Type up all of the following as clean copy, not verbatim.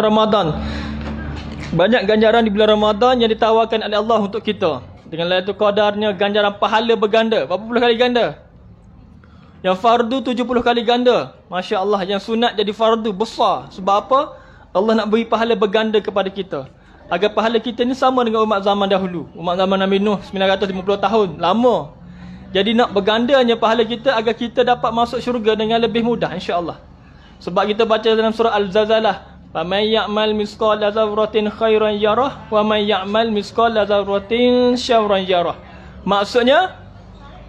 Ramadan. Banyak ganjaran di bulan Ramadan yang ditawarkan oleh Allah untuk kita. Dengan Lailatul Qadarnya ganjaran pahala berganda. Berapa puluh kali ganda? Yang fardu 70 kali ganda. Masya Allah. Yang sunat jadi fardu besar. Sebab apa? Allah nak beri pahala berganda kepada kita. Agar pahala kita ni sama dengan umat zaman dahulu. Umat zaman Nabi Nuh 950 tahun. Lama. Jadi nak bergandanya pahala kita agar kita dapat masuk syurga dengan lebih mudah, insya-Allah. Sebab kita baca dalam surah Al-Zalzalah, "Faman ya'mal misqala dzarratin khairan yarah wa man ya'mal misqala dzarratin syarran yarah." Maksudnya,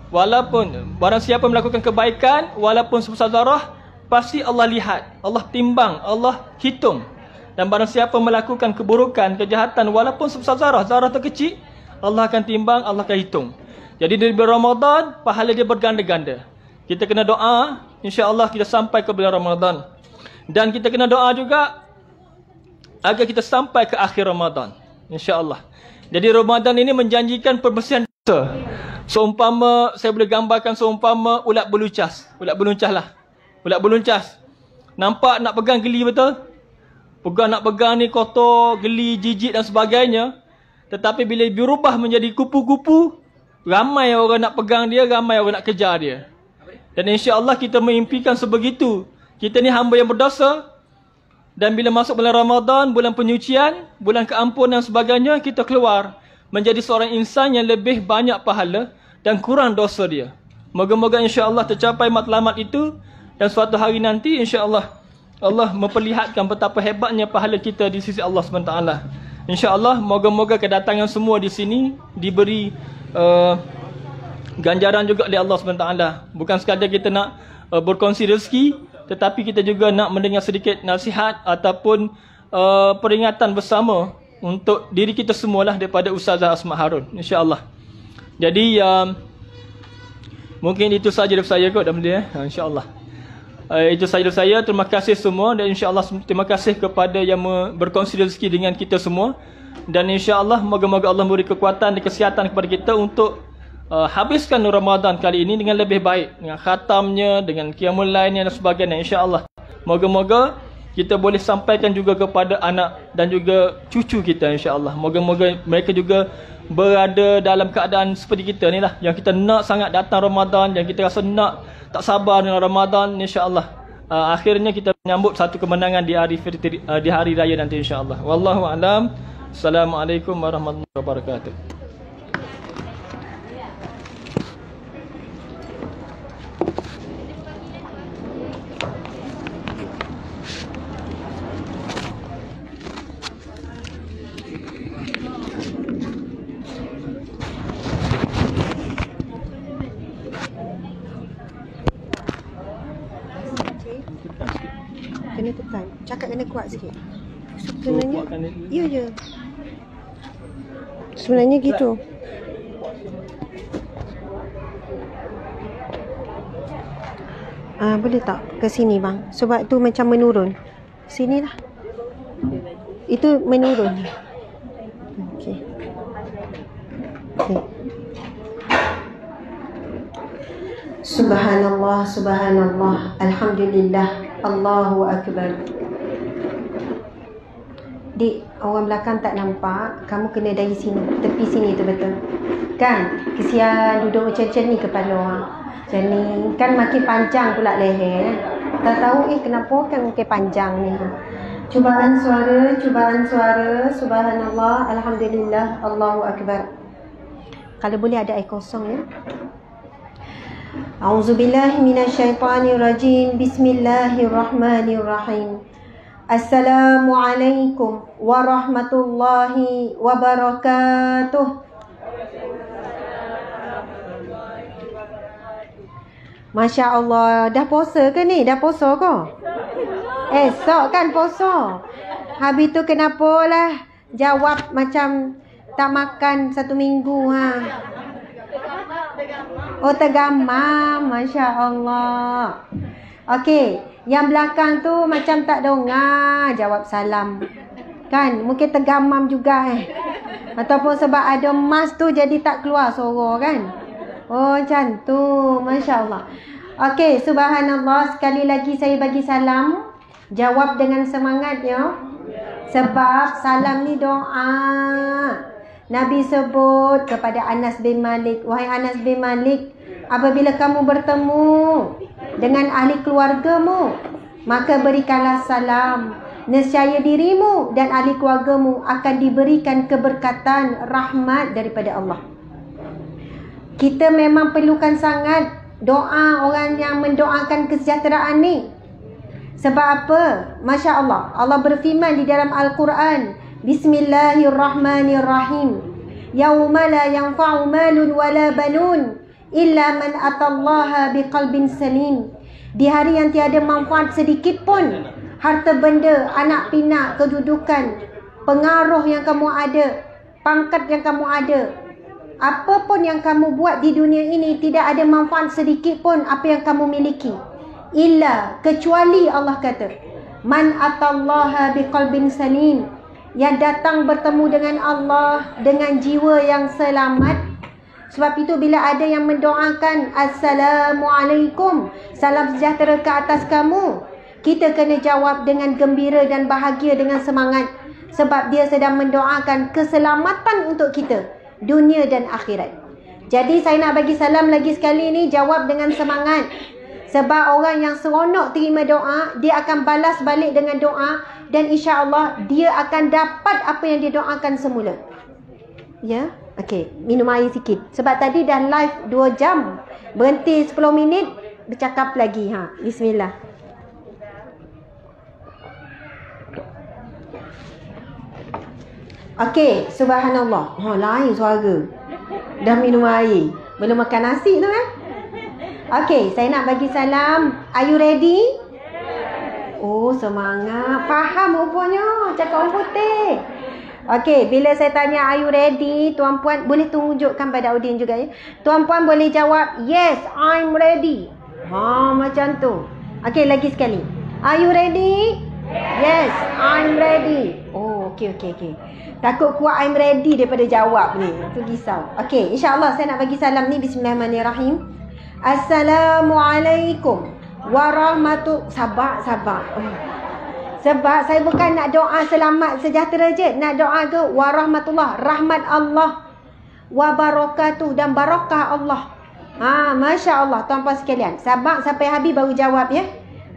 walaupun barang siapa melakukan kebaikan walaupun sebesar zarah, pasti Allah lihat, Allah timbang, Allah hitung. Dan barang siapa melakukan keburukan, kejahatan walaupun sebesar zarah, zarah terkecil, Allah akan timbang, Allah akan hitung. Jadi di bulan Ramadan, pahala dia berganda-ganda. Kita kena doa, insya-Allah kita sampai ke bulan Ramadan. Dan kita kena doa juga agar kita sampai ke akhir Ramadan, insya-Allah. Jadi Ramadan ini menjanjikan perbersihan dosa. Seumpama, saya boleh gambarkan seumpama ulat belucas. Ulat belucas lah. Ulat belucas. Nampak nak pegang geli betul? Nak pegang ni kotor, geli, jijik dan sebagainya. Tetapi bila berubah menjadi kupu-kupu, ramai orang nak pegang dia, ramai orang nak kejar dia. Dan insya-Allah kita mengimpikan sebegitu. Kita ni hamba yang berdosa. Dan bila masuk bulan Ramadan, bulan penyucian, bulan keampunan dan sebagainya, kita keluar menjadi seorang insan yang lebih banyak pahala dan kurang dosa dia. Moga-moga insya-Allah tercapai matlamat itu. Dan suatu hari nanti insya-Allah Allah memperlihatkan betapa hebatnya pahala kita di sisi Allah SWT. InsyaAllah, moga-moga kedatangan semua di sini diberi ganjaran juga oleh Allah SWT. Bukan sekadar kita nak berkongsi rezeki, tetapi kita juga nak mendengar sedikit nasihat ataupun peringatan bersama untuk diri kita semualah daripada Ustazah Asma Harun, insyaAllah. Jadi mungkin itu sahaja dari saya kot, insyaAllah. Itu sahaja dari saya. Terima kasih semua. Dan insyaAllah terima kasih kepada yang berkongsi rezeki dengan kita semua. Dan insyaAllah moga-moga Allah memberi kekuatan dan kesihatan kepada kita untuk habiskan Ramadan kali ini dengan lebih baik, dengan khatamnya, dengan qiyamul lailnya dan sebagainya, insyaAllah. Moga-moga kita boleh sampaikan juga kepada anak dan juga cucu kita, insyaAllah. Moga-moga mereka juga berada dalam keadaan seperti kita ni lah, yang kita nak sangat datang Ramadan, yang kita rasa nak tak sabar dengan Ramadan, insya-Allah. Akhirnya kita menyambut satu kemenangan di hari raya nanti, insya-Allah. Wallahu a'lam. Assalamualaikum warahmatullahi wabarakatuh. Kena tekan. Cakap kena kuat sikit. Sebenarnya ya je. Sebenarnya gitu. Boleh tak ke sini bang? Sebab tu macam menurun. Sinilah. Itu menurun. Okey. Okey. Subhanallah, subhanallah, alhamdulillah, Allahu akbar. Dik, orang belakang tak nampak. Kamu kena dari sini, tepi sini tu betul kan? Kesian duduk macam ni kepala orang macam ni. Kan makin panjang pula leher. Tak tahu kenapa kan makin panjang ni. Cubaan suara, subhanallah, alhamdulillah, Allahu akbar. Kalau boleh ada air kosong ya. A'udzubillahi minasyaitonirrajim. Bismillahirrahmanirrahim. Assalamualaikum warahmatullahi wabarakatuh. Masya Allah. Dah puasa ke ni? Dah puasa ke? Esok kan puasa. Habis tu kenapa lah jawab macam tak makan 1 minggu ha? Oh, tergamam. Masya Allah. Okey, yang belakang tu macam tak dengar jawab salam. Kan? Mungkin tergamam juga Ataupun sebab ada emas tu jadi tak keluar suara kan? Oh, macam tu. Masya Allah. Okey, subhanallah. Sekali lagi saya bagi salam Jawab dengan semangat ya. Sebab salam ni doa. Nabi sebut kepada Anas bin Malik, wahai Anas bin Malik, apabila kamu bertemu dengan ahli keluargamu, maka berikanlah salam. Nescaya dirimu dan ahli keluargamu akan diberikan keberkatan, rahmat daripada Allah. Kita memang perlukan sangat doa orang yang mendoakan kesejahteraan ni. Sebab apa? Masya Allah, Allah berfirman di dalam Al-Quran, Bismillahirrahmanirrahim. Yauma la yanfa'u malun wala banun illa man atallaha biqalbin salim. Di hari yang tiada manfaat sedikit pun, harta benda, anak pinak, kedudukan, pengaruh yang kamu ada, pangkat yang kamu ada, apapun yang kamu buat di dunia ini, tidak ada manfaat sedikit pun apa yang kamu miliki. Illa, kecuali Allah kata, man atallaha biqalbin salim, yang datang bertemu dengan Allah dengan jiwa yang selamat. Sebab itu bila ada yang mendoakan Assalamualaikum, salam sejahtera ke atas kamu, kita kena jawab dengan gembira dan bahagia, dengan semangat. Sebab dia sedang mendoakan keselamatan untuk kita, dunia dan akhirat. Jadi saya nak bagi salam lagi sekali ni, jawab dengan semangat. Sebab orang yang seronok terima doa, dia akan balas balik dengan doa. Dan insya-Allah dia akan dapat apa yang dia doakan semula. Ya? Okey, minum air sikit. Sebab tadi dah live 2 jam. Berhenti 10 minit, bercakap lagi. Bismillah. Okey, subhanallah. Lain suara. Dah minum air. Belum makan nasi tu kan? Okey, saya nak bagi salam. Are you ready? Oh, semangat. Faham rupanya. Cakap orang putih. Okey, bila saya tanya are you ready, tuan-puan boleh tunjukkan pada audien juga ya. Tuan-puan boleh jawab, yes, I'm ready. Macam tu. Okey, lagi sekali. Are you ready? Yes, I'm ready. Oh, okey. Takut kuat I'm ready daripada jawab ni. Tu risau. Okey, insya-Allah saya nak bagi salam ni. Bismillahirrahmanirrahim. Assalamualaikum warahmatullahi. Sabar. Sebab saya bukan nak doa selamat sejahtera je. Nak doa ke warahmatullah, rahmat Allah, wabarakatuh dan barakah Allah. Masya Allah tuan-tuan sekalian. Sabar sampai habis baru jawab ya.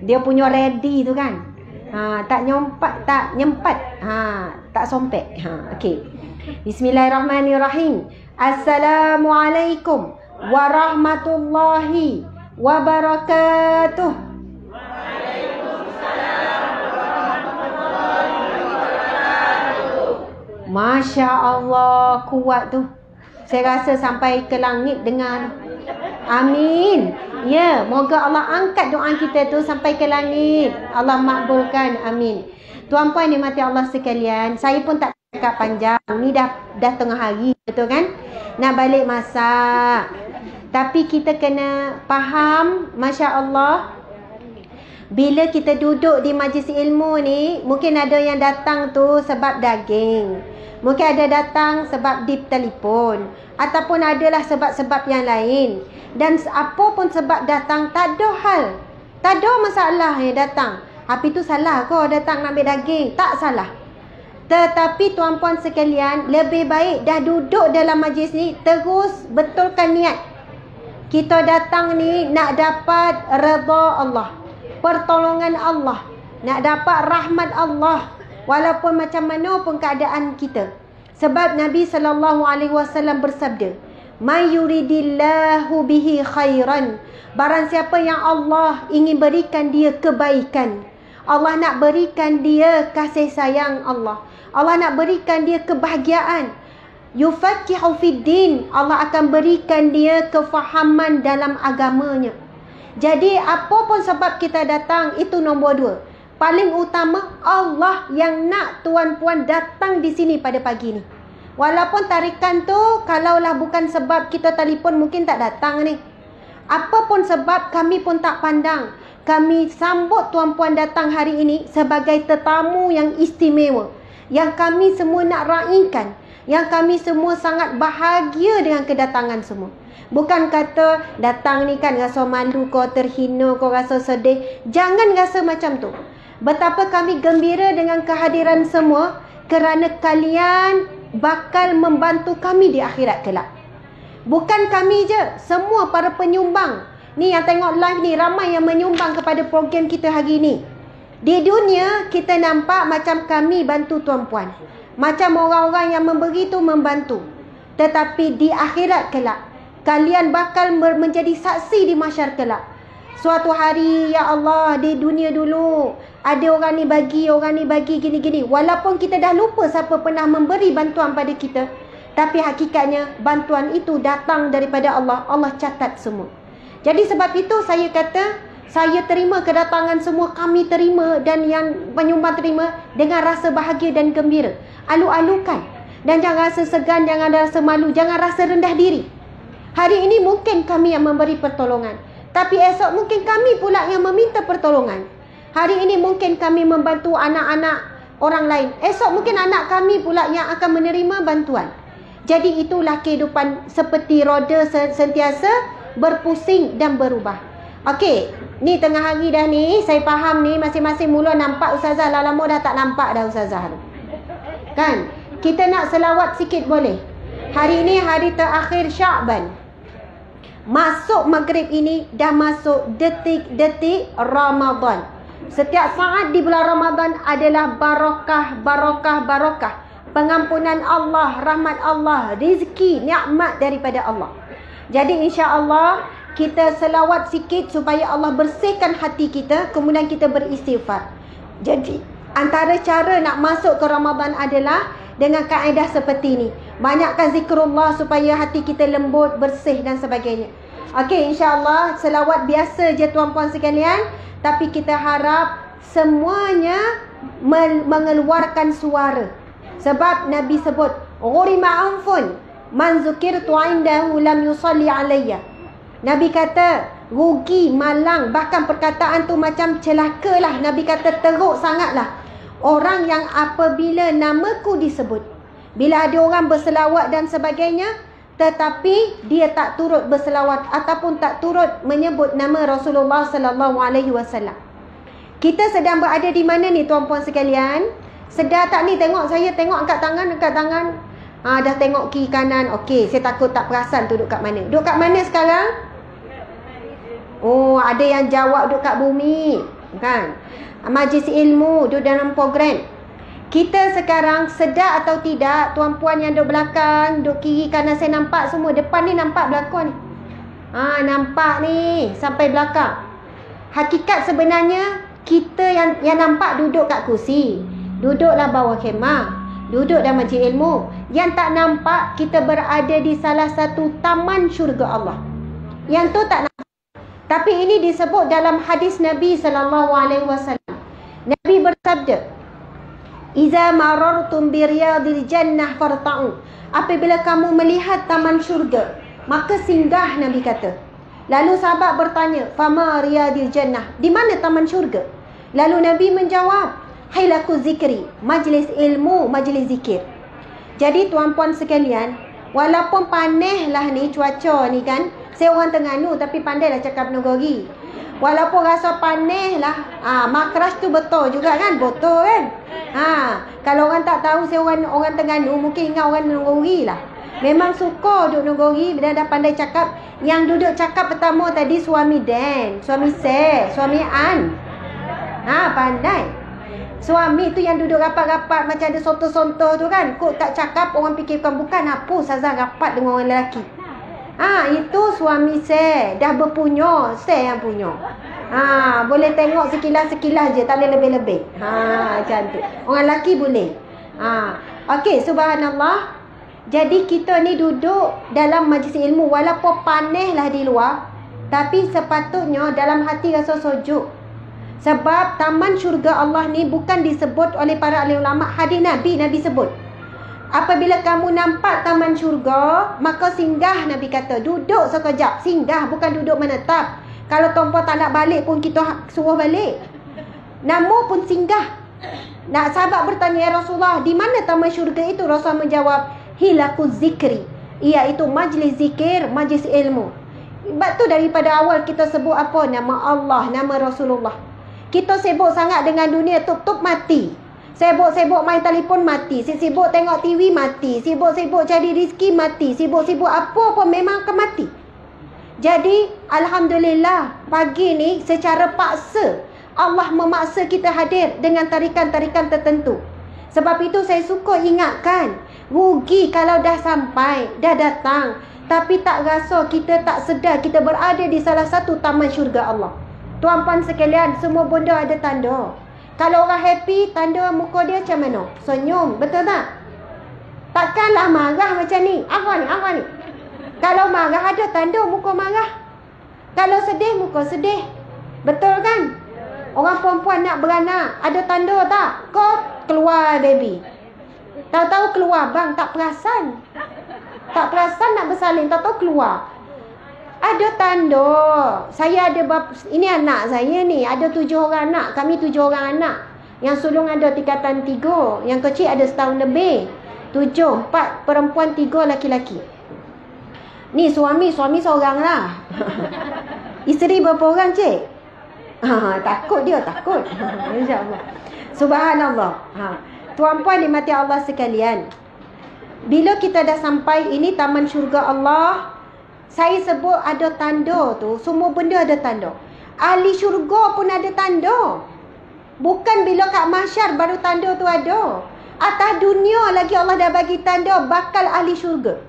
Dia punya ready tu kan. Tak nyempat, tak sompek. Okey. Bismillahirrahmanirrahim. Assalamualaikum warahmatullahi wabarakatuh. Masya Allah, kuat tu. Saya rasa sampai ke langit dengar. Amin. Ya, moga Allah angkat doa kita tu sampai ke langit. Allah makbulkan. Amin. Tuan-puan dimati Allah sekalian, saya pun tak cakap panjang. Ni dah tengah hari, betul kan? Nak balik masak. Tapi kita kena faham, Masya Allah, bila kita duduk di majlis ilmu ni, mungkin ada yang datang tu sebab daging. Mungkin ada datang sebab di telefon. Ataupun adalah sebab-sebab yang lain. Dan apa pun sebab datang, tak ada hal. Tak ada masalah yang datang. Apa itu salah kau datang nak ambil daging? Tak salah. Tetapi tuan-puan sekalian, lebih baik dah duduk dalam majlis ni, terus betulkan niat. Kita datang ni nak dapat redha Allah, pertolongan Allah, nak dapat rahmat Allah, walaupun macam mana pun keadaan kita. Sebab Nabi SAW bersabda, "May yuridillahu bihi khairan." Barang siapa yang Allah ingin berikan dia kebaikan, Allah nak berikan dia kasih sayang Allah, Allah nak berikan dia kebahagiaan, yufaqihu fid din, Allah akan berikan dia kefahaman dalam agamanya. Jadi apa pun sebab kita datang, itu nombor 2. Paling utama, Allah yang nak tuan-puan datang di sini pada pagi ni. Walaupun tarikan tu, kalaulah bukan sebab kita telefon, mungkin tak datang ni. Apa pun sebab, kami pun tak pandang. Kami sambut tuan-puan datang hari ini sebagai tetamu yang istimewa, yang kami semua nak raikan, yang kami semua sangat bahagia dengan kedatangan semua. Bukan kata datang ni kan rasa malu kau, terhina kau, rasa sedih. Jangan rasa macam tu. Betapa kami gembira dengan kehadiran semua kerana kalian bakal membantu kami di akhirat kelak. Bukan kami je, semua para penyumbang. Ni yang tengok live ni, ramai yang menyumbang kepada program kita hari ni. Di dunia, kita nampak macam kami bantu tuan-puan. Macam orang-orang yang memberi tu membantu. Tetapi di akhirat kelak, kalian bakal menjadi saksi di mahsyar kelak. Suatu hari, ya Allah, di dunia dulu, ada orang ni bagi, gini-gini. Walaupun kita dah lupa siapa pernah memberi bantuan pada kita, tapi hakikatnya bantuan itu datang daripada Allah. Allah catat semua. Jadi sebab itu saya kata, saya terima kedatangan semua, kami terima dan yang penyumbang terima dengan rasa bahagia dan gembira. Alu-alukan. Dan jangan rasa segan, jangan rasa malu, jangan rasa rendah diri. Hari ini mungkin kami yang memberi pertolongan, tapi esok mungkin kami pula yang meminta pertolongan. Hari ini mungkin kami membantu anak-anak orang lain, esok mungkin anak kami pula yang akan menerima bantuan. Jadi itulah kehidupan seperti roda sentiasa berpusing dan berubah. Okey, ni tengah hari dah ni, saya faham ni masing-masing mula nampak Ustazah, lama dah tak nampak dah Ustazah tu. Kan? Kita nak selawat sikit boleh? Hari ini hari terakhir Sya'ban. Masuk maghrib ini dah masuk detik-detik Ramadan. Setiap saat di bulan Ramadan adalah barakah. Pengampunan Allah, rahmat Allah, rezeki, nikmat daripada Allah. Jadi insya-Allah kita selawat sikit supaya Allah bersihkan hati kita, kemudian kita beristighfar. Jadi antara cara nak masuk ke Ramadan adalah dengan kaedah seperti ini. Banyakkan zikrullah supaya hati kita lembut, bersih dan sebagainya. Okey, insya-Allah selawat biasa je tuan-puan sekalian, tapi kita harap semuanya mengeluarkan suara. Sebab Nabi sebut, "Ghurima anfun man zukirtu indahu lam yusalli alayya." Nabi kata, rugi, malang, bahkan perkataan tu macam celaka lah. Nabi kata teruk sangatlah orang yang apabila namaku disebut, bila ada orang berselawat dan sebagainya, tetapi dia tak turut berselawat ataupun tak turut menyebut nama Rasulullah sallallahu alaihi wasallam. Kita sedang berada di mana ni tuan-puan sekalian? Sedar tak ni? Tengok saya, tengok angkat tangan. Dah tengok kiri kanan. Okey, saya takut tak perasan tu duduk kat mana. Duduk kat mana sekarang? Oh, ada yang jawab duduk kat bumi, kan? Majlis ilmu, duduk dalam program. Kita sekarang sedar atau tidak, tuan-puan yang duduk belakang, duduk kiri kanan, saya nampak semua. Depan ni nampak belakang ni. Nampak ni sampai belakang. Hakikat sebenarnya kita yang nampak duduk kat kursi, duduklah bawah khemah, duduk dalam majlis ilmu. Yang tak nampak, kita berada di salah satu taman syurga Allah. Yang tu tak nampak. Tapi ini disebut dalam hadis Nabi sallallahu alaihi wasallam. Nabi bersabda, "Iza marartum bi riyadil jannah farta'u." Apabila kamu melihat taman syurga, maka singgah, Nabi kata. Lalu sahabat bertanya, "Fama riyadil jannah?" Di mana taman syurga? Lalu Nabi menjawab, "Hilaku zikri." Majlis ilmu, majlis zikir. Jadi tuan-puan sekalian, walaupun panas lah ni cuaca ni kan, saya orang Terengganu tapi pandai lah cakap Negeri. Walaupun rasa panas lah, makras tu betul juga kan? Betul kan? Kalau orang tak tahu saya orang Terengganu, mungkin ingat orang Negeri lah. Memang suka duduk Negeri, dah pandai cakap. Yang duduk cakap pertama tadi suami Dan, suami Se, suami An. Pandai. Suami tu yang duduk rapat-rapat macam ada sonto-sonto tu kan. Kok tak cakap, orang fikirkan bukan apa Ustazah rapat dengan orang lelaki. Itu suami saya. Dah berpunya, saya yang punya. Boleh tengok sekilas-sekilas je, tak boleh lebih-lebih. Macam tu. Orang lelaki boleh. Okey, subhanallah. Jadi kita ni duduk dalam majlis ilmu, walaupun panas lah di luar, tapi sepatutnya dalam hati rasa sejuk. Sebab taman syurga Allah ni bukan disebut oleh para ahli ulama, hadis Nabi sebut. Apabila kamu nampak taman syurga, maka singgah, Nabi kata. Duduk sekejap, singgah, bukan duduk menetap. Kalau tuan-puan tak nak balik pun kita suruh balik. Nama pun singgah. Nak sahabat bertanya, "Ya Rasulullah, di mana taman syurga itu?" Rasul menjawab, "Hilaku zikri." Iaitu majlis zikir, majlis ilmu. Sebab tu daripada awal kita sebut apa? Nama Allah, nama Rasulullah. Kita sibuk sangat dengan dunia, tup-tup mati. Sibuk-sibuk main telefon mati. Sibuk tengok TV mati. Sibuk-sibuk cari rezeki mati. Sibuk-sibuk apa pun memang akan mati. Jadi Alhamdulillah pagi ni secara paksa Allah memaksa kita hadir dengan tarikan-tarikan tertentu. Sebab itu saya suka ingatkan, rugi kalau dah sampai, dah datang, tapi tak rasa, kita tak sedar kita berada di salah satu taman syurga Allah. Tuan-puan sekalian, semua benda ada tanda. Kalau orang happy, tanda muka dia macam mana? Senyum, betul tak? Takkanlah marah macam ni. Apa ni? Kalau marah ada tanda muka marah. Kalau sedih, muka sedih. Betul kan? Orang perempuan nak beranak, ada tanda tak? Kau keluar baby. Tahu-tahu keluar bang, tak perasan. Tak perasan nak bersalin, tahu-tahu keluar. Ada tanda. Saya ada ini anak saya ni, ada 7 orang anak. Kami 7 orang anak. Yang sulung ada tingkatan 3, yang kecil ada setahun lebih. 7, 4 perempuan, 3 laki-laki. Ni suami seorang lah. Isteri berapa orang cik? Takut dia, takut. InsyaAllah. Subhanallah. Tuan-puan dimati Allah sekalian, bila kita dah sampai ini taman syurga Allah, saya sebut ada tanda tu. Semua benda ada tanda. Ahli syurga pun ada tanda. Bukan bila kat mahsyar baru tanda tu ada. Atas dunia lagi Allah dah bagi tanda bakal ahli syurga.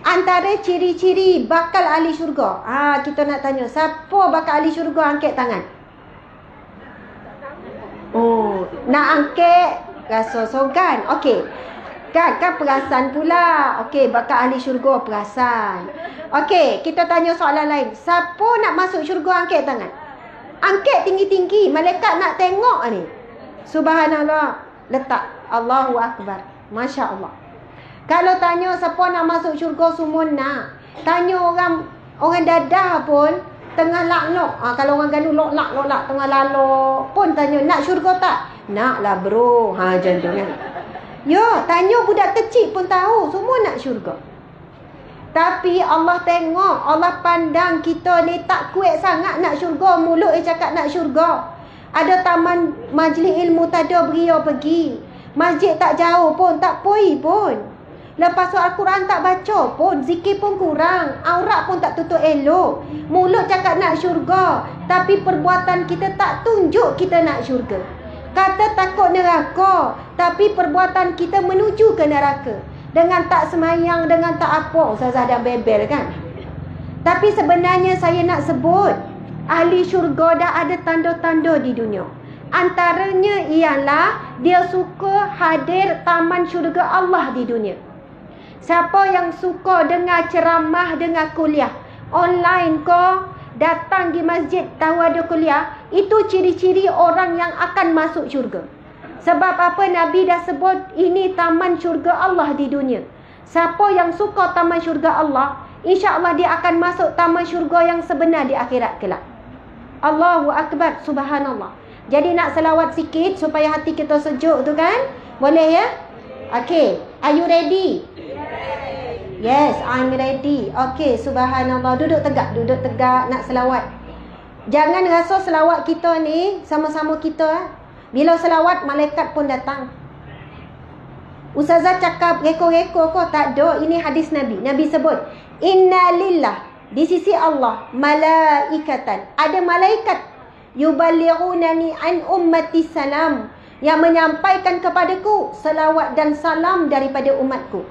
Antara ciri-ciri bakal ahli syurga. Kita nak tanya, siapa bakal ahli syurga? Angkat tangan. Oh, nak angkat rasa sogan. Okey. Kan perasan pula. Okey, bakal ahli syurga perasan. Okey, kita tanya soalan lain. Siapa nak masuk syurga? Angkat tangan. Angkat tinggi-tinggi. Malaikat nak tengok ni. Subhanallah. Letak. Allahu Akbar. Masya Allah. Kalau tanya siapa nak masuk syurga, semua nak. Tanya orang dadah pun tengah laknok. Kalau orang gaduh lok-lak tengah lalok pun tanya, nak syurga tak? Nak lah bro. Macam tu kan. Ya, tanya budak kecil pun tahu, semua nak syurga. Tapi Allah tengok, Allah pandang kita ni tak kuat sangat nak syurga. Mulut dia cakap nak syurga. Ada taman majlis ilmu tak ada, beria pergi. Masjid tak jauh pun, tak poi pun. Lepas tu Al-Quran tak baca pun, zikir pun kurang, aurat pun tak tutup elok. Mulut cakap nak syurga, tapi perbuatan kita tak tunjuk kita nak syurga. Kata takut neraka, tapi perbuatan kita menuju ke neraka. Dengan tak semayang, dengan tak apa, Ustazah dah bebel kan. Tapi sebenarnya saya nak sebut, ahli syurga dah ada tanda-tanda di dunia. Antaranya ialah dia suka hadir taman syurga Allah di dunia. Siapa yang suka dengar ceramah, dengar kuliah online ko, datang di masjid tahu ada kuliah, itu ciri-ciri orang yang akan masuk syurga. Sebab apa? Nabi dah sebut ini taman syurga Allah di dunia. Siapa yang suka taman syurga Allah, insya-Allah dia akan masuk taman syurga yang sebenar di akhirat kelak. Allahu Akbar. Subhanallah. Jadi nak selawat sikit supaya hati kita sejuk tu kan? Boleh ya? Okay, are you ready? Yes, I'm ready. Okay, subhanallah. Duduk tegak nak selawat. Jangan rasa selawat kita ni sama-sama kita. Bila selawat, malaikat pun datang. Ustazah cakap reko-reko kok, tak ada. Ini hadis Nabi. Nabi sebut, inna lillah, di sisi Allah, malaikatan. Ada malaikat. Yuballighunani an ummati salam, yang menyampaikan kepadaku selawat dan salam daripada umatku.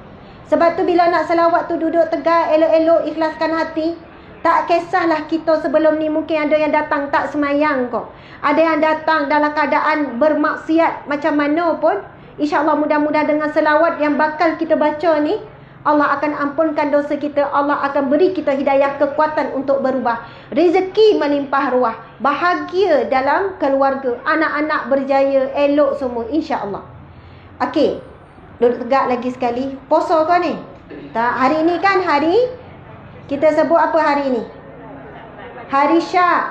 Sebab tu bila nak selawat tu duduk tegak, elok-elok, ikhlaskan hati. Tak kisahlah kita sebelum ni mungkin ada yang datang tak semayang kok. Ada yang datang dalam keadaan bermaksiat macam mana pun. InsyaAllah mudah-mudahan dengan selawat yang bakal kita baca ni, Allah akan ampunkan dosa kita. Allah akan beri kita hidayah, kekuatan untuk berubah. Rezeki melimpah ruah. Bahagia dalam keluarga. Anak-anak berjaya, elok semua. InsyaAllah. Okey. Duduk tegak lagi sekali. Puasa kau ni? Tak, hari ni kan hari, kita sebut apa hari ni? Hari Syak.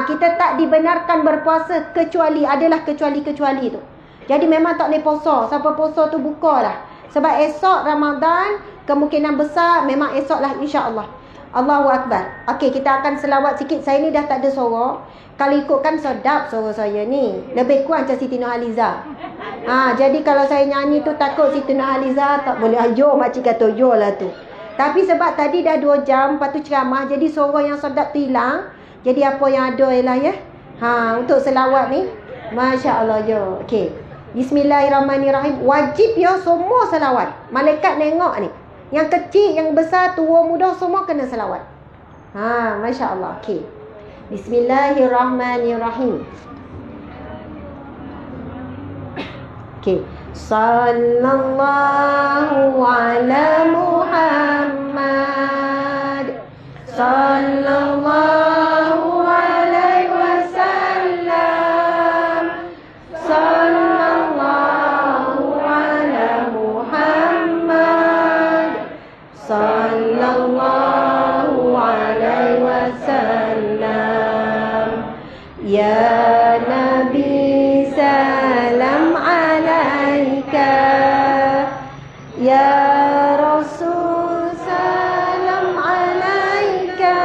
Kita tak dibenarkan berpuasa kecuali, adalah kecuali-kecuali tu. Jadi memang tak boleh puasa. Siapa puasa tu bukalah. Sebab esok Ramadan, kemungkinan besar memang esok lah insya-Allah. Allahu Akbar. Okey, kita akan selawat sikit. Saya ni dah tak ada suara. Kalau ikutkan sedap suara saya ni. Lebih kurang macam Siti Nurhaliza. Jadi kalau saya nyanyi tu takut Siti Nurhaliza tak boleh ajo, makcik kata yo lah tu. Tapi sebab tadi dah 2 jam lepas tu ceramah, jadi suara yang sedap tu hilang. Jadi apa yang ada ialah ya. Untuk selawat ni, masya-Allah yo. Okey. Bismillahirrahmanirrahim. Wajib ya semua selawat. Malaikat nengok ni. Yang kecil, yang besar, tua, muda semua kena selawat. Masya-Allah. Okey. Bismillahirrahmanirrahim. Okey. Sallallahu ala Muhammad. Sallallahu alaihi wasallam. Sallallahu ala Muhammad. Sallallahu alaihi wasallam. Ya Nabi salam alaika. Ya Rasul salam alaika.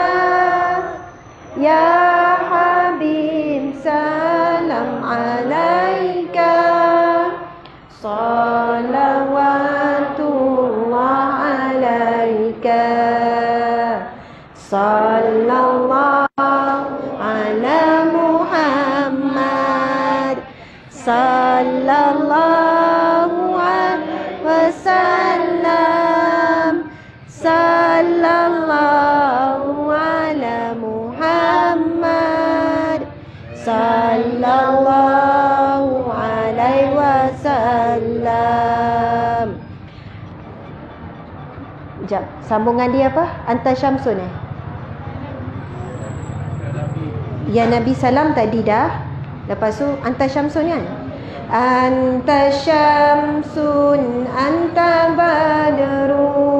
Ya Habib salam alaika. Salawatullah alaika. Sallallahu ala Muhammad. Sallallahu alaihi wasallam. Sallallahu ala Muhammad. Sallallahu alaihi wasallam. Sekejap, sambungan dia apa? Anta Syamsun Ya Nabi salam tadi dah. Lepas tu Anta Syamsun kan? Anta Syamsun, Anta Badrun,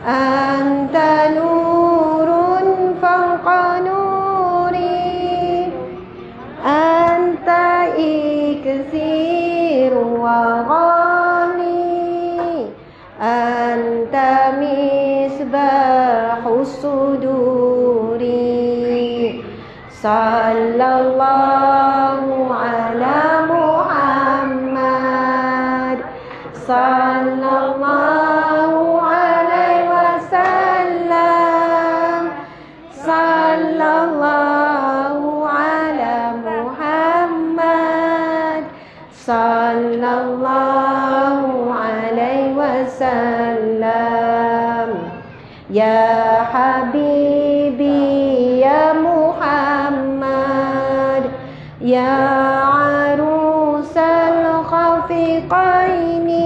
Anta Nurun fawqa nuri, Anta Iksir wa ghani, Anta Misbahus Suduri. Sallallahu ala Muhammad. Sallallahu alaihi wasallam. Sallallahu ala Muhammad. Sallallahu alaihi wasallam. Ya Habibi ya Muhammad. Ya arusal khafiqaini.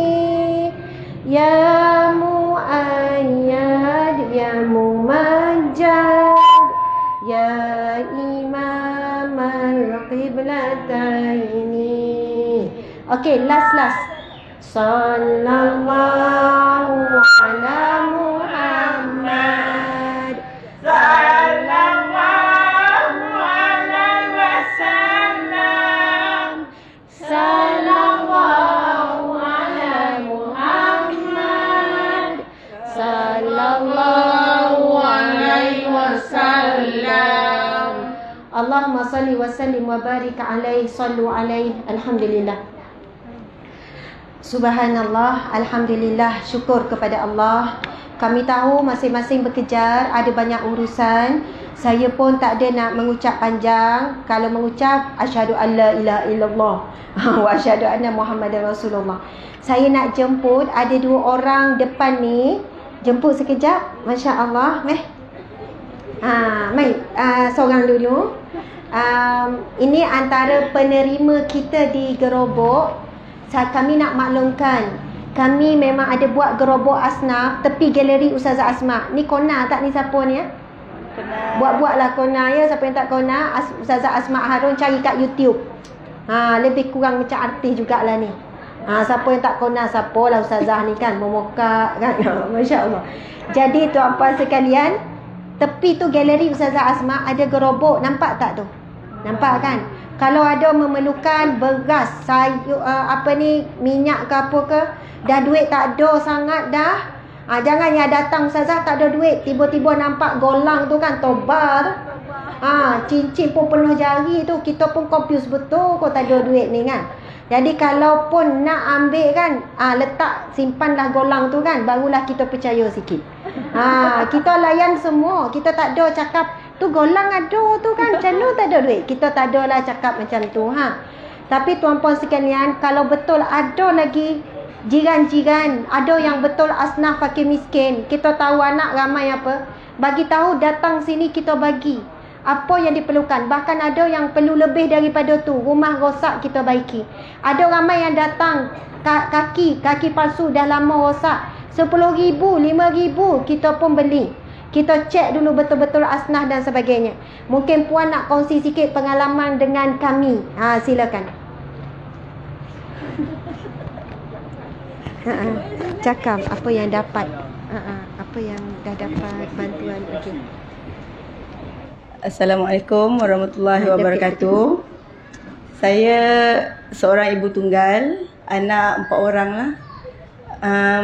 Ya muayyad ya mumajjad. Ya imam al-qiblataini. Okey, last. Sallallahu ala Muhammad. Sallallahu alaihi wasallam. Sallallahu ala Muhammad. Sallallahu alaihi wasallam. Allahumma salli wa sallim wa barik alaihi. Sallu alaihi. Alhamdulillah. Subhanallah, alhamdulillah, syukur kepada Allah. Kami tahu masing-masing bekejar, ada banyak urusan. Saya pun tak ada nak mengucap panjang. Kalau mengucap asyhadu an la ilaha illallah wa asyhadu anna Muhammadar Rasulullah. Saya nak jemput, ada 2 orang depan ni. Jemput sekejap, masya-Allah. Seorang dulu. Ini antara penerima kita di Gerobok. Kami nak maklumkan, kami memang ada buat gerobok asnaf tepi galeri Ustazah Asma. Ni kona tak ni siapa ni ya? Buat-buatlah kona ya. Siapa yang tak kona, Ustazah Asma Harun cari kat YouTube. Lebih kurang macam artis jugalah ni. Siapa yang tak kona, siapa lah Ustazah ni kan, memokak kan. Masya-Allah. Jadi tuan-puan sekalian, tepi tu galeri Ustazah Asma ada gerobok, nampak tak tu? Nampak kan? Kalau ada memerlukan beras, sayur, minyak ke apa ke, dah duit tak ada sangat dah, Jangan yang datang ustazah tak ada duit, tiba-tiba nampak golang tu kan, toba tu. Cincin pun penuh jari tu, kita pun confuse betul kau tak ada duit ni kan. Jadi kalau pun nak ambil kan, letak simpanlah golang tu kan, barulah kita percaya sikit. Kita layan semua, kita tak ada cakap tu golang ada tu kan, macam tu tak ada duit. Kita tak ada lah cakap macam tu. Tapi tuan-puan sekalian, kalau betul ada lagi jiran-jiran, ada yang betul asnaf fakir miskin, kita tahu anak ramai apa, bagi tahu datang sini kita bagi apa yang diperlukan. Bahkan ada yang perlu lebih daripada tu, rumah rosak kita baiki. Ada ramai yang datang kaki palsu dah lama rosak, 10,000, 5,000 kita pun beli. Kita cek dulu betul-betul asnah dan sebagainya. Mungkin puan nak kongsi sikit pengalaman dengan kami. Silakan. Cakap apa yang dapat. Apa yang dah dapat bantuan. Okey. Assalamualaikum warahmatullahi wabarakatuh. Saya seorang ibu tunggal, anak 4 orang lah.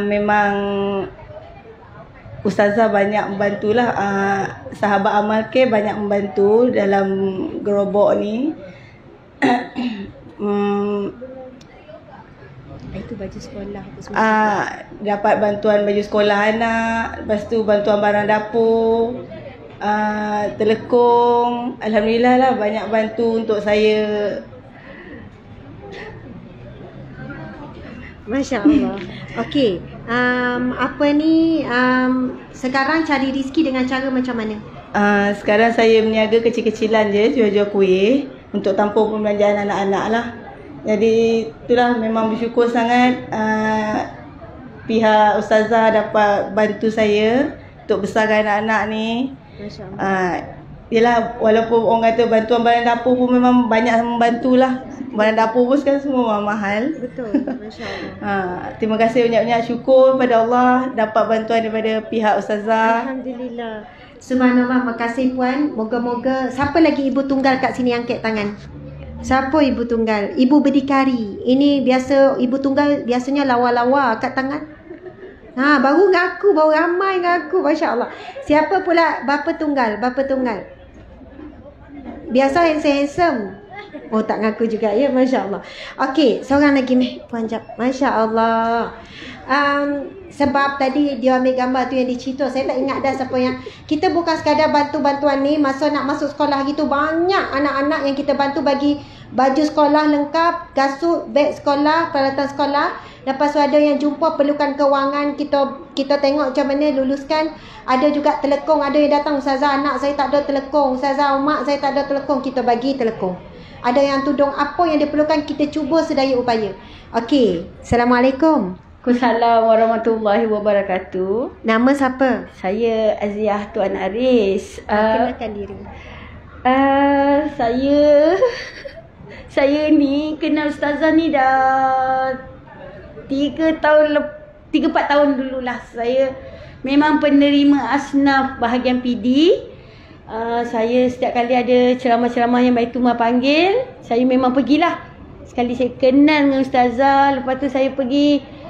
Memang ustazah banyak membantulah. Sahabat amal ke banyak membantu dalam gerobok ni. Itu baju sekolah apa semua. Dapat bantuan baju sekolah anak, lepas tu bantuan barang dapur, telekong. Alhamdulillah lah, banyak bantu untuk saya. Masya Allah. Okey, apa ni, sekarang cari rezeki dengan cara macam mana? Sekarang saya berniaga kecil-kecilan je, jual-jual kuih untuk tampung pembelanjaan anak-anak lah. Jadi itulah, memang bersyukur sangat pihak ustazah dapat bantu saya untuk besarkan anak-anak ni. Masya Allah. Yelah, walaupun orang kata bantuan barang dapur pun memang banyak membantulah. Barang dapur pun sekarang semua mahal. Betul, Masya Allah. Terima kasih banyak-banyak, syukur pada Allah dapat bantuan daripada pihak ustazah. Alhamdulillah. Subhanallah, makasih puan. Moga-moga. Siapa lagi ibu tunggal kat sini angkat tangan? Siapa ibu tunggal? Ibu berdikari. Ini biasa ibu tunggal biasanya lawa-lawa kat tangan. Baru ngaku, baru ramai ngaku. Masya Allah. Siapa pula bapa tunggal? Bapa tunggal. Biasa handsome. Oh, tak ngaku juga ya. Masya Allah. Okey, seorang lagi puan jap. Masya Allah. Sebab tadi dia ambil gambar tu yang dicerita, saya tak ingat dah siapa yang. Kita bukan sekadar bantu-bantuan ni. Masa nak masuk sekolah gitu, banyak anak-anak yang kita bantu bagi baju sekolah lengkap, kasut, beg sekolah, peralatan sekolah. Lepas tu ada yang jumpa perlukan kewangan, kita tengok macam mana luluskan. Ada juga telekong, ada yang datang, ustazah anak saya tak ada telekong, ustazah mak saya tak ada telekong, kita bagi telekong. Ada yang tudung, apa yang diperlukan kita cuba sedaya upaya. Okey, Assalamualaikum. Waalaikumsalam warahmatullahi wabarakatuh. Nama siapa? Saya Aziah Tuan Aris. Kenalkan diri. Saya ni kenal ustazah ni dah 3-4 tahun dululah. Saya memang penerima asnaf bahagian PD. Saya setiap kali ada ceramah-ceramah yang Baitumah panggil, saya memang pergilah. Sekali saya kenal dengan ustazah, lepas tu saya pergi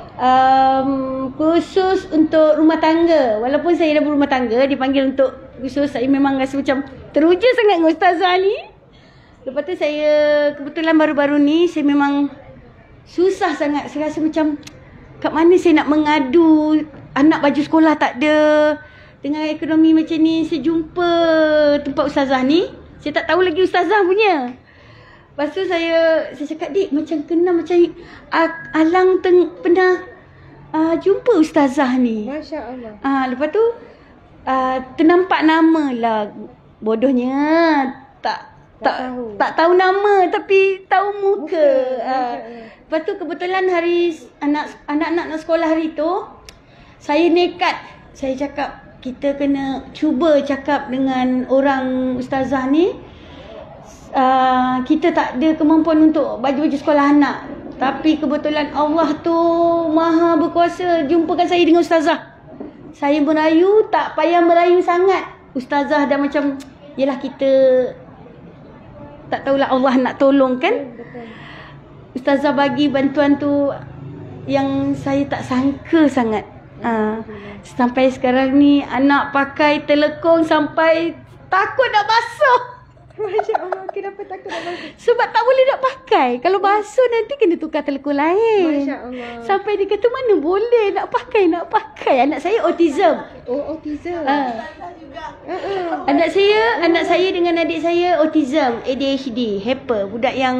khusus untuk rumah tangga. Walaupun saya dah berumah tangga, dipanggil untuk khusus, saya memang rasa macam teruja sangat dengan ustazah ni. Lepas tu saya kebetulan baru-baru ni saya memang susah sangat. Saya rasa macam kat mana saya nak mengadu, anak baju sekolah tak ada. Dengan ekonomi macam ni, saya jumpa tempat ustazah ni. Saya tak tahu lagi ustazah punya. Lepas tu saya cakap, Dik, macam kenal macam Alang pernah jumpa ustazah ni. Masya Allah. Lepas tu ternampak nama lah. Bodohnya tak tahu nama tapi tahu muka. Lepas tu kebetulan hari anak-anak nak sekolah hari tu, saya nekat. Saya cakap kita kena cuba cakap dengan orang ustazah ni. Kita tak ada kemampuan untuk baju-baju sekolah anak. Tapi kebetulan Allah tu maha berkuasa jumpakan saya dengan ustazah. Saya merayu, tak payah merayu sangat. Ustazah dah macam, yelah kita tak tahulah Allah nak tolong kan. Ustazah bagi bantuan tu yang saya tak sangka sangat. Sampai sekarang ni anak pakai telekong sampai takut nak basuh. Masya Allah, kenapa takut nak basuh? Sebab tak boleh nak pakai. Kalau basuh nanti kena tukar telekong lain. Masya Allah. Sampai dia kata mana boleh nak pakai. Anak saya autism. Oh, autism. Anak saya dengan adik saya autism, ADHD, hyper, budak yang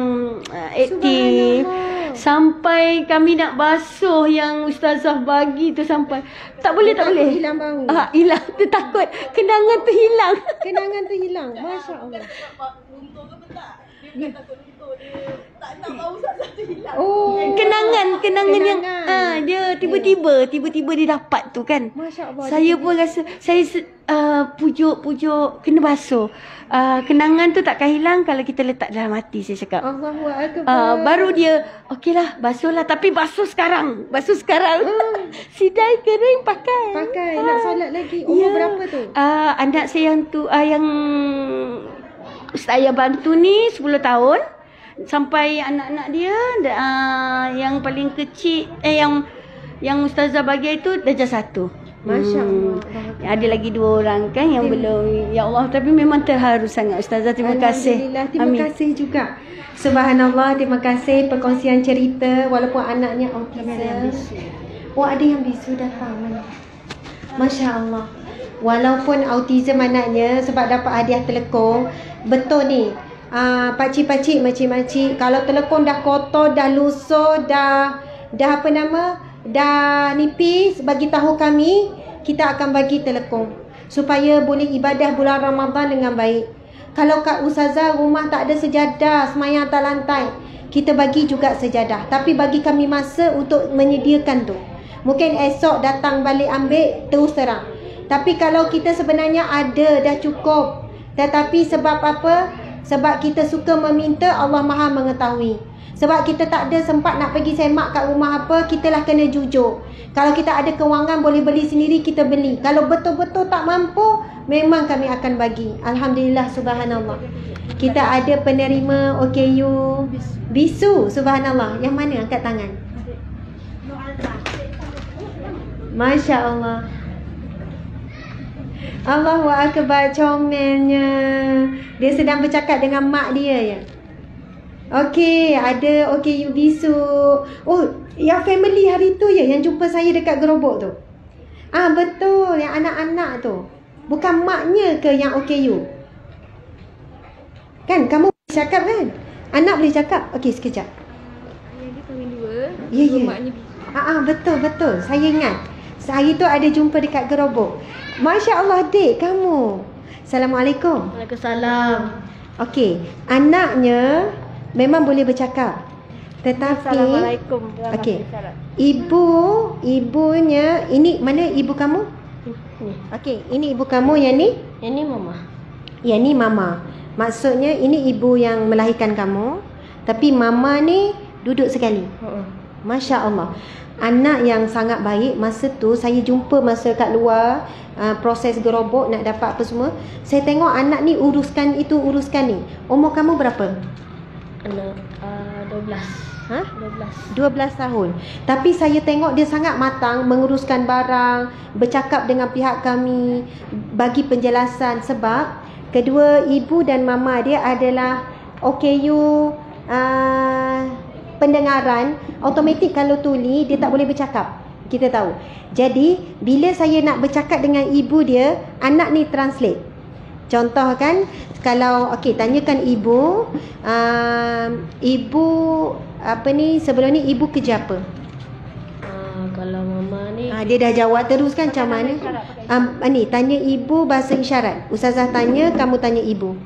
aktif. Sampai kami nak basuh yang ustazah bagi tu sampai tak boleh. Hilang bau. Hilang, tu takut kenangan tu hilang. Kenangan tu hilang. Masya Allah. Oh, kenangan yang dia tiba-tiba dia dapat tu kan. Masya Allah. Saya pun rasa saya pujuk kena basuh. Kenangan tu takkan hilang kalau kita letak dalam hati, saya cakap. Allahu Akbar. Baru dia okeylah basuhlah, tapi basuh sekarang. Sidai kering pakai. Nak solat lagi. Umur berapa tu? Anak saya yang saya bantu ni 10 tahun. Sampai anak-anak dia yang paling kecil yang ustazah bagi itu darjah 1. Masya Allah. Ada lagi 2 orang kan yang belum. Ya Allah, tapi memang terharu sangat ustazah. Terima kasih. Alhamdulillah, terima kasih juga. Subhanallah, terima kasih perkongsian cerita walaupun anaknya autism. Oh, ada yang bisu datang. Masya Allah. Walaupun autism anaknya sebab dapat hadiah telekong, betul ni. Pakcik-pakcik, makcik-makcik, kalau telekong dah kotor, dah lusuh, dah nipis, bagi tahu kami, kita akan bagi telekong supaya boleh ibadah bulan Ramadan dengan baik. Kalau kat ustazah rumah tak ada sejadah, semayang atas lantai, kita bagi juga sejadah, tapi bagi kami masa untuk menyediakan tu. Mungkin esok datang balik ambil, terus terang. Tapi kalau kita sebenarnya ada, dah cukup, tetapi sebab apa? Sebab kita suka meminta, Allah Maha mengetahui. Sebab kita tak ada sempat nak pergi semak kat rumah apa, kitalah kena jujur. Kalau kita ada kewangan boleh beli sendiri, kita beli. Kalau betul-betul tak mampu, memang kami akan bagi. Alhamdulillah, subhanallah. Kita ada penerima OKU bisu, subhanallah. Yang mana? Angkat tangan. Masya Allah. Allahu Akbar, comelnya. Dia sedang bercakap dengan mak dia ya. Okey, ada OKU bisu. Oh, yang family hari tu ya yang jumpa saya dekat gerobok tu. Betul, yang anak-anak tu. Bukan maknya ke yang OKU? Kan kamu boleh cakap kan? Anak boleh cakap. Okey, sekejap. Ayah dia kahwin 2. Ya, ya. Maknya betul. Saya ingat. Hari tu ada jumpa dekat gerobok. Masya Allah, dek kamu. Assalamualaikum. Waalaikumsalam. Okey, anaknya memang boleh bercakap. Tetapi Assalamualaikum. okey. Ibunya ini mana ibu kamu? Ni. Okey, ini ibu kamu, yang ni? Yang ni mama. Yang ni mama. Maksudnya ini ibu yang melahirkan kamu, tapi mama ni duduk sekali. Masya Allah. Anak yang sangat baik. Masa tu saya jumpa masa kat luar, proses gerobok nak dapat apa semua, saya tengok anak ni uruskan itu, uruskan ni. Umur kamu berapa? Anak 12. 12 tahun. Tapi saya tengok dia sangat matang menguruskan barang, bercakap dengan pihak kami, bagi penjelasan. Sebab kedua ibu dan mama dia adalah OKU pendengaran. Automatik kalau tuli dia tak boleh bercakap, kita tahu. Jadi bila saya nak bercakap dengan ibu dia, anak ni translate. Contoh kan, kalau okey, tanyakan ibu, ibu apa ni, sebelum ni ibu kerja apa? Kalau mama ni Dia dah jawab terus kan, macam mana? Ni tanya ibu bahasa isyarat. Ustazah tanya, kamu tanya ibu.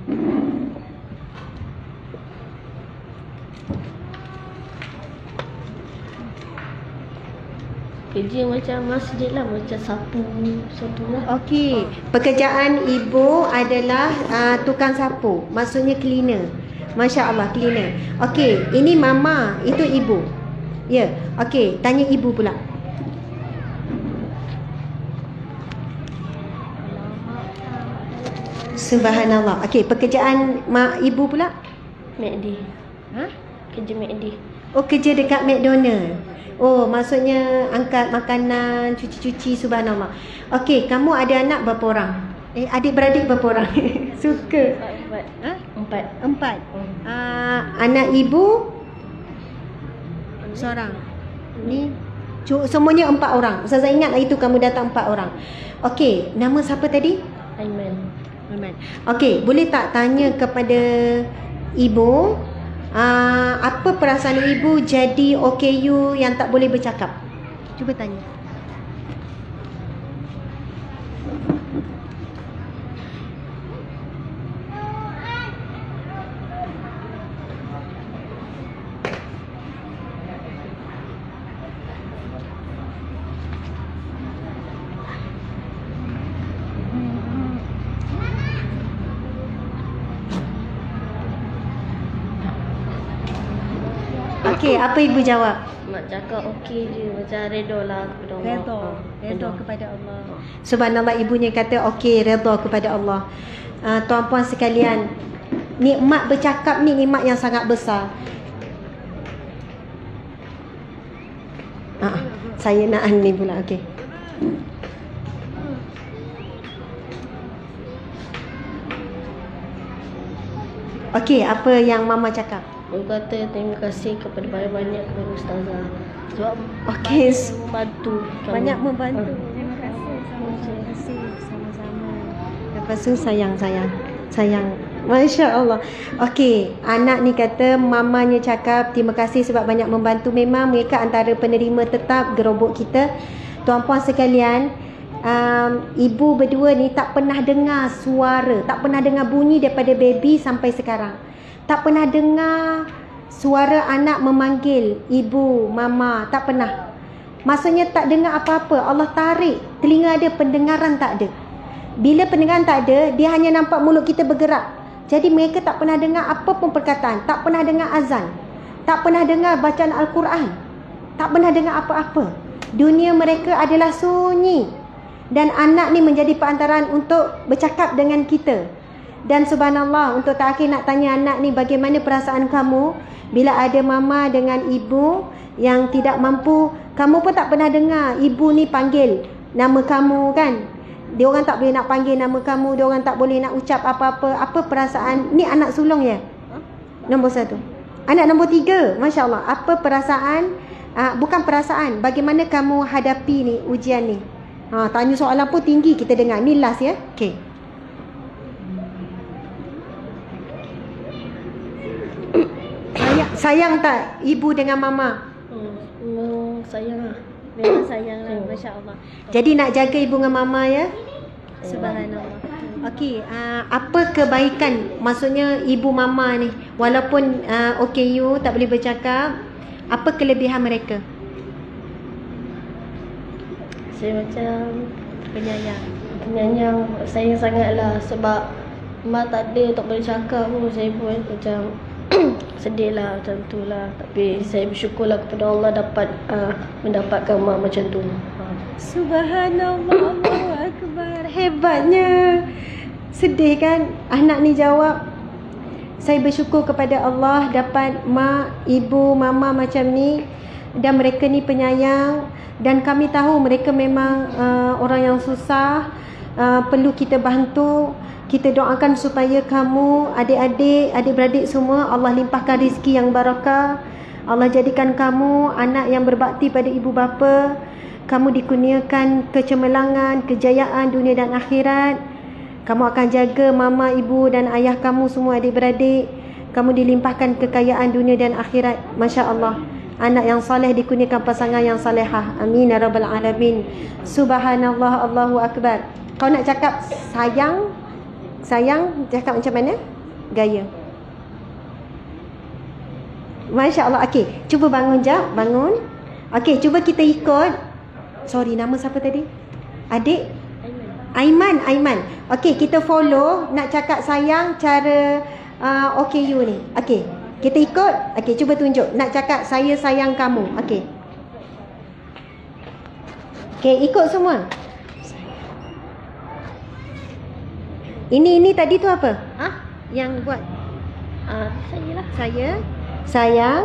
kerja macam masjid lah, macam sapu lah. Okey, pekerjaan ibu adalah tukang sapu, maksudnya cleaner. Masya Allah, cleaner. Okey, ini mama, itu ibu. Ya, okey, tanya ibu pula. Subhanallah. Okey, pekerjaan mak ibu pula? McD. Kerja McD. Oh, kerja dekat McDonald. Oh, maksudnya angkat makanan, cuci-cuci, subhanallah. Okey, kamu ada anak berapa orang? Adik-beradik berapa orang? Suka. Empat. Anak ibu seorang. Ni semuanya 4 orang. Ustazah ingat itu kamu datang 4 orang. Okey, nama siapa tadi? Aiman. Okey, boleh tak tanya kepada ibu apa perasaan ibu jadi OKU yang tak boleh bercakap? Cuba tanya. Okey, apa ibu jawab? Mak cakap okey je, macam redha lah kepada Allah. Redha kepada Allah. Subhanallah, ibunya kata okey, redha kepada Allah. Tuan-puan sekalian, nikmat bercakap ni nikmat yang sangat besar. Saya nak ni pula. Okey. Okey, apa yang mama cakap? Aku kata terima kasih kepada banyak-banyak kepada Ustazah. Sebab Okey, membantu kami. banyak membantu. Terima kasih. Sama-sama. Lepas tu sayang. Masya Allah. Okey, anak ni kata mamanya cakap terima kasih sebab banyak membantu. Memang mereka antara penerima tetap gerobok kita. Tuan-puan sekalian, ibu berdua ni tak pernah dengar suara, tak pernah dengar bunyi daripada baby sampai sekarang. Tak pernah dengar suara anak memanggil ibu, mama, tak pernah. Maksudnya tak dengar apa-apa. Allah tarik telinga dia, pendengaran tak ada. Bila pendengaran tak ada, dia hanya nampak mulut kita bergerak. Jadi mereka tak pernah dengar apa pun perkataan, tak pernah dengar azan, tak pernah dengar bacaan Al-Quran, tak pernah dengar apa-apa. Dunia mereka adalah sunyi. Dan anak ni menjadi perantaraan untuk bercakap dengan kita. Dan subhanallah, untuk terakhir nak tanya anak ni, bagaimana perasaan kamu bila ada mama dengan ibu yang tidak mampu? Kamu pun tak pernah dengar ibu ni panggil nama kamu kan? Dia orang tak boleh nak panggil nama kamu, dia orang tak boleh nak ucap apa-apa. Apa perasaan? Ni anak sulung ya? Nombor 1. Anak nombor 3, Masya Allah. Apa perasaan? Bukan perasaan, bagaimana kamu hadapi ni ujian ni? Tanya soalan pun tinggi kita dengar. Ni last ya? Okay. Sayang tak ibu dengan mama? Sayang lah. Memang sayang lah. Masya Allah. Jadi nak jaga ibu dengan mama ya? Subhanallah. Okey, apa kebaikan maksudnya ibu mama ni walaupun OKU tak boleh bercakap, apa kelebihan mereka? Saya macam penyayang, sayang sangatlah sebab mak tak ada, tak boleh cakap pun. Saya pun macam sedih lah macam tu lah. Tapi saya bersyukurlah kepada Allah dapat mendapatkan mak macam tu. Subhanallah, Allahu Akbar. Hebatnya. Sedih kan? Anak ni jawab, saya bersyukur kepada Allah dapat mak, ibu, mama macam ni. Dan mereka ni penyayang. Dan kami tahu mereka memang orang yang susah, perlu kita bantu. Kita doakan supaya kamu, adik-adik, adik-beradik semua, Allah limpahkan rezeki yang barakah. Allah jadikan kamu anak yang berbakti pada ibu bapa. Kamu dikurniakan kecemerlangan, kejayaan dunia dan akhirat. Kamu akan jaga mama, ibu dan ayah kamu semua, adik-beradik. Kamu dilimpahkan kekayaan dunia dan akhirat. Masya Allah. Anak yang saleh dikurniakan pasangan yang salehah. Amin ya rabbal alamin. Subhanallah, Allahu Akbar. Kau nak cakap sayang, cakap macam mana? Gaya. Masya Allah. Okey, cuba bangun jap, bangun. Okey, cuba kita ikut. Sorry, nama siapa tadi? Adik? Aiman. Okey, kita follow. Nak cakap sayang cara OKU ni. Okey, kita ikut. Okey, cuba tunjuk. Nak cakap saya sayang kamu. Okey. Okey, ikut semua. Ini tadi tu apa? Yang buat? Saya lah. Saya sayang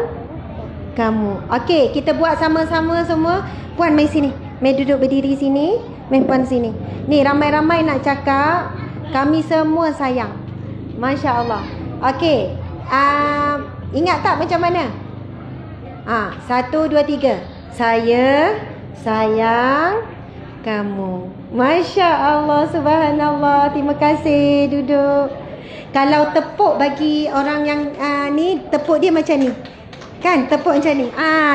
kamu. Okey, kita buat sama-sama semua. Puan mai sini. Mai duduk berdiri sini. Mai puan sini. Ni ramai-ramai nak cakap. Kami semua sayang. Masya Allah. Okey. Ingat tak macam mana? 1, 2, 3. Saya sayang kamu. Masya Allah, subhanallah. Terima kasih. Duduk. Kalau tepuk bagi orang yang ni, tepuk dia macam ni. Kan tepuk macam ni.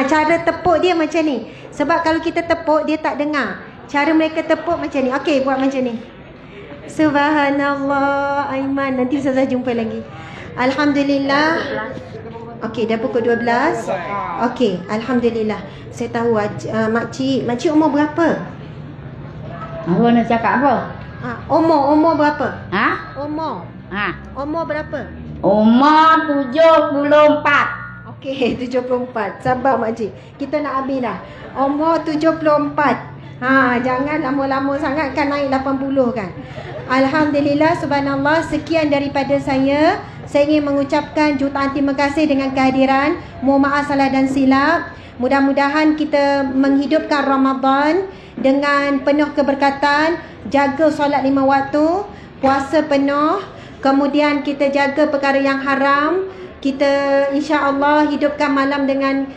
Cara tepuk dia macam ni. Sebab kalau kita tepuk dia tak dengar. Cara mereka tepuk macam ni. Okey, buat macam ni. Subhanallah, Aiman. Nanti Ustazah jumpa lagi. Alhamdulillah. Okey, dah pukul 12. Okey, alhamdulillah. Saya tahu makcik umur berapa? Apa nak cakap apa? Umur berapa? Umur berapa? Umur 74. Okey, 74. Sabar makcik. Kita nak habis dah. Umur 74. Jangan lama-lama sangat kan, naik 80 kan. Alhamdulillah, subhanallah. Sekian daripada saya. Saya ingin mengucapkan jutaan terima kasih dengan kehadiran. Mohon maaf salah dan silap. Mudah-mudahan kita menghidupkan Ramadan dengan penuh keberkatan. Jaga solat 5 waktu, puasa penuh. Kemudian kita jaga perkara yang haram. Kita insya-Allah hidupkan malam dengan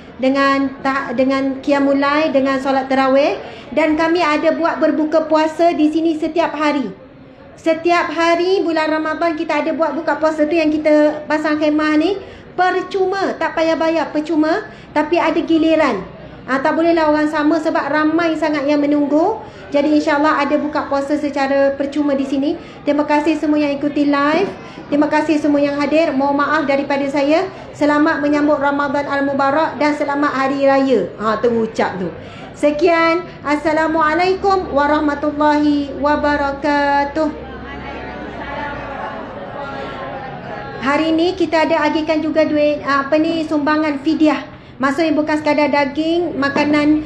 qiyamul lail, dengan solat tarawih. Dan kami ada buat berbuka puasa di sini setiap hari. Setiap hari bulan Ramadan kita ada buat buka puasa tu yang kita pasang khemah ni. Percuma, tak payah bayar, percuma. Tapi ada giliran. Tak bolehlah orang sama sebab ramai sangat yang menunggu. Jadi insya-Allah ada buka puasa secara percuma di sini. Terima kasih semua yang ikuti live. Terima kasih semua yang hadir. Mohon maaf daripada saya. Selamat menyambut Ramadan Al-Mubarak dan selamat Hari Raya. Terucap tu. Sekian. Assalamualaikum warahmatullahi wabarakatuh. Hari ni kita ada agihkan juga duit sumbangan fidyah. Maksudnya bukan sekadar daging, makanan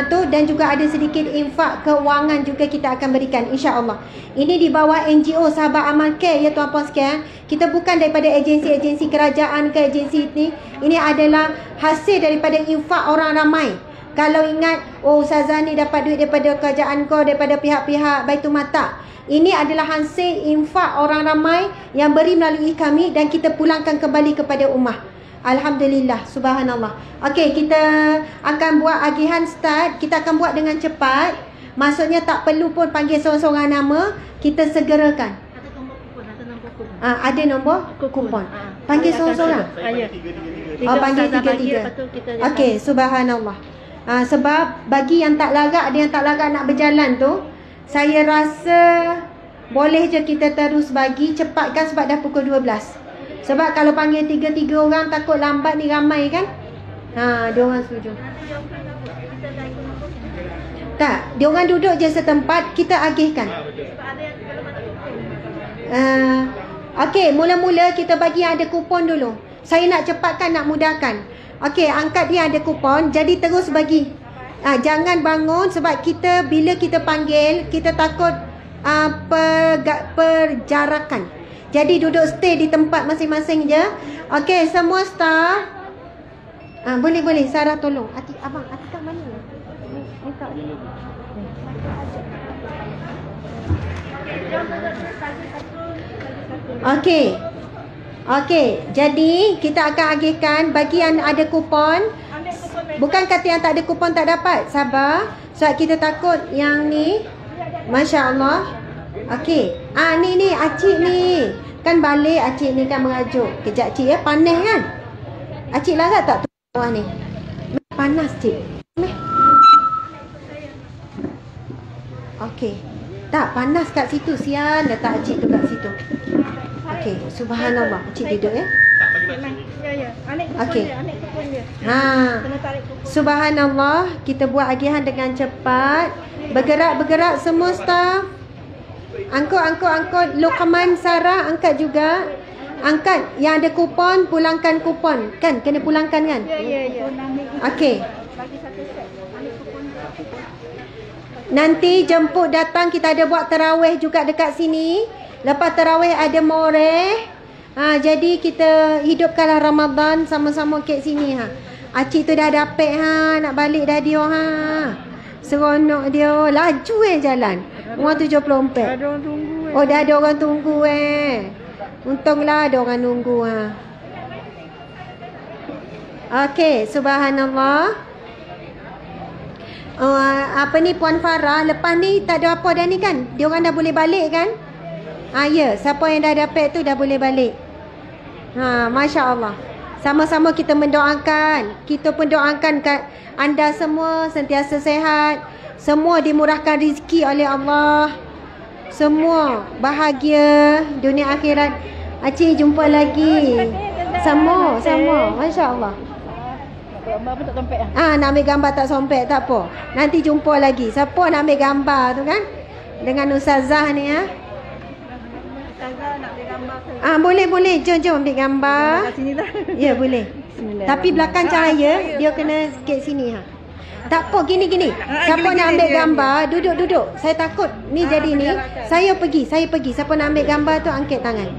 tu, dan juga ada sedikit infak kewangan juga kita akan berikan insya-Allah. Ini di bawah NGO Sahabat Amal Care ya tuan-puan sekalian. Kita bukan daripada agensi-agensi kerajaan ke agensi ni. Ini adalah hasil daripada infak orang ramai. Kalau ingat, Ustazah ni dapat duit daripada kerajaan kau, daripada pihak-pihak Baitul Mata. Ini adalah hasil infak orang ramai yang beri melalui kami dan kita pulangkan kembali kepada ummah. Alhamdulillah, subhanallah. Okey, kita akan buat agihan start. Kita akan buat dengan cepat. Maksudnya tak perlu pun panggil seorang-seorang nama. Kita segerakan. Ada nombor kupon. Panggil seorang-seorang. Panggil tiga-tiga. Okey, subhanallah. Sebab bagi yang tak larat, ada yang tak larat nak berjalan tu, saya rasa boleh je kita terus bagi. Cepatkan sebab dah pukul 12. Sebab kalau panggil 3-3 orang takut lambat ni ramai kan. Dia orang setuju. Tak, dia orang duduk je setempat, kita agihkan. Okey, mula-mula kita bagi yang ada kupon dulu. Saya nak cepatkan, nak mudahkan. Okey, angkat dia ada kupon, jadi terus bagi. Jangan bangun sebab kita bila kita panggil, kita takut perjarakan. Jadi duduk stay di tempat masing-masing je. Okey, semua staff. Boleh. Sarah tolong. Abang, Atika mana? Minta. Okey, jadi kita akan agihkan bagi yang ada kupon. Bukan kata yang tak ada kupon tak dapat. Sabar. Sebab kita takut yang ni. Masya Allah. Okey. Ni acik ni. Kan balik acik ni kan merajuk. Kejap cik ya, panas kan? Acik larat tak tu bawah ni? Panas cik. Okey. Tak, panas kat situ. Sian letak acik tu kat situ. Okey, subhanallah. Acik duduk ya. Okey. Subhanallah. Kita buat agihan dengan cepat. Bergerak semua staff. Angkut. Lokman Sarah angkat juga. Angkat yang ada kupon, pulangkan kupon. Kan kena pulangkan kan? Ya. Okey. Nanti jemput datang kita ada buat tarawih juga dekat sini. Lepas tarawih ada moreh. Jadi kita hidupkanlah Ramadan sama-sama kat sini Acik tu dah dapat nak balik dah dia Seronok dia. Laju jalan. Umur 74. Ada orang tunggu Oh, dah ada orang tunggu Untunglah ada orang nunggu Okey, subhanallah. Apa ni Puan Farah, lepas ni tak ada apa dah ni kan? Dia orang dah boleh balik kan? Ya, siapa yang dah dapat tu dah boleh balik. Masya-Allah. Sama-sama kita mendoakan. Kita pun doakan anda semua sentiasa sehat, semua dimurahkan rezeki oleh Allah, semua bahagia dunia akhirat. Acik jumpa lagi. Sama. Masya-Allah. Gambar pun tak sampai Nak ambil gambar tak sompek, tak apa. Nanti jumpa lagi. Siapa nak ambil gambar tu kan? Dengan Ustazah ni Ustazah nak ambil gambar ke? Boleh. Jom ambil gambar. Kat sini dah. Ya, boleh. Tapi belakang cahaya dia kena sikit sini Tak apa, gini. Siapa nak ambil gambar, duduk. Saya takut ni jadi ni. Saya pergi. Siapa nak ambil gambar tu angkat tangan.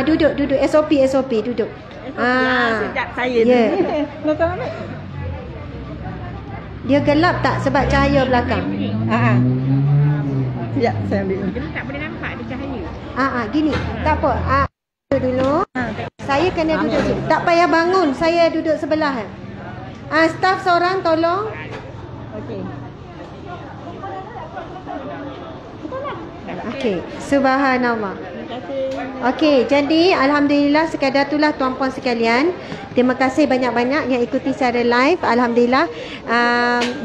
Duduk. SOP duduk. Sekejap saya Ya. Nak ambil? Dia gelap tak sebab cahaya belakang? Sekejap saya ambil. Tak boleh nampak ada cahaya. Gini. Tak apa. Duduk dulu. Saya kena duduk dulu. Tak payah bangun. Saya duduk sebelah. Staff seorang tolong. Okey. Okey. Subhanallah. Terima kasih. Okey, jadi alhamdulillah sekadar itulah tuan-puan sekalian. Terima kasih banyak-banyak yang ikuti secara live. Alhamdulillah.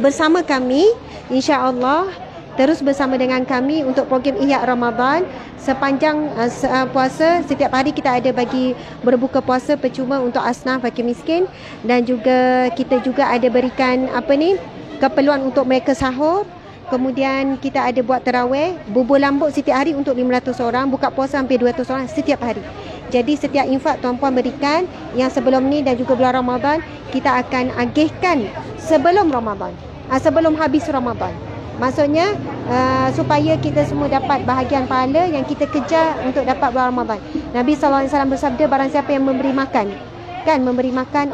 Bersama kami, insya-Allah terus bersama dengan kami untuk program Ihya Ramadan. Sepanjang puasa, setiap hari kita ada bagi berbuka puasa percuma untuk asnaf fakir miskin, dan juga kita juga ada berikan keperluan untuk mereka sahur. Kemudian kita ada buat tarawih, bubur lambuk setiap hari untuk 500 orang, buka puasa hampir 200 orang setiap hari. Jadi setiap infak tuan-puan berikan yang sebelum ni dan juga bulan Ramadan, kita akan agihkan sebelum Ramadan, sebelum habis Ramadan. Maksudnya supaya kita semua dapat bahagian pahala yang kita kejar untuk dapat bulan Ramadan. Nabi SAW bersabda, barang siapa yang memberi makan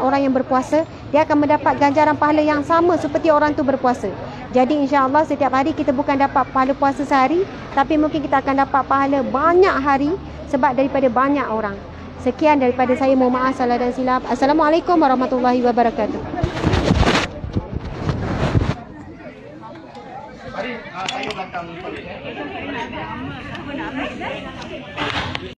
orang yang berpuasa, dia akan mendapat ganjaran pahala yang sama seperti orang tu berpuasa. Jadi insya-Allah setiap hari kita bukan dapat pahala puasa sehari, tapi mungkin kita akan dapat pahala banyak hari sebab daripada banyak orang. Sekian daripada saya, mohon maaf salah dan silap. Assalamualaikum warahmatullahi wabarakatuh. Saya belakang.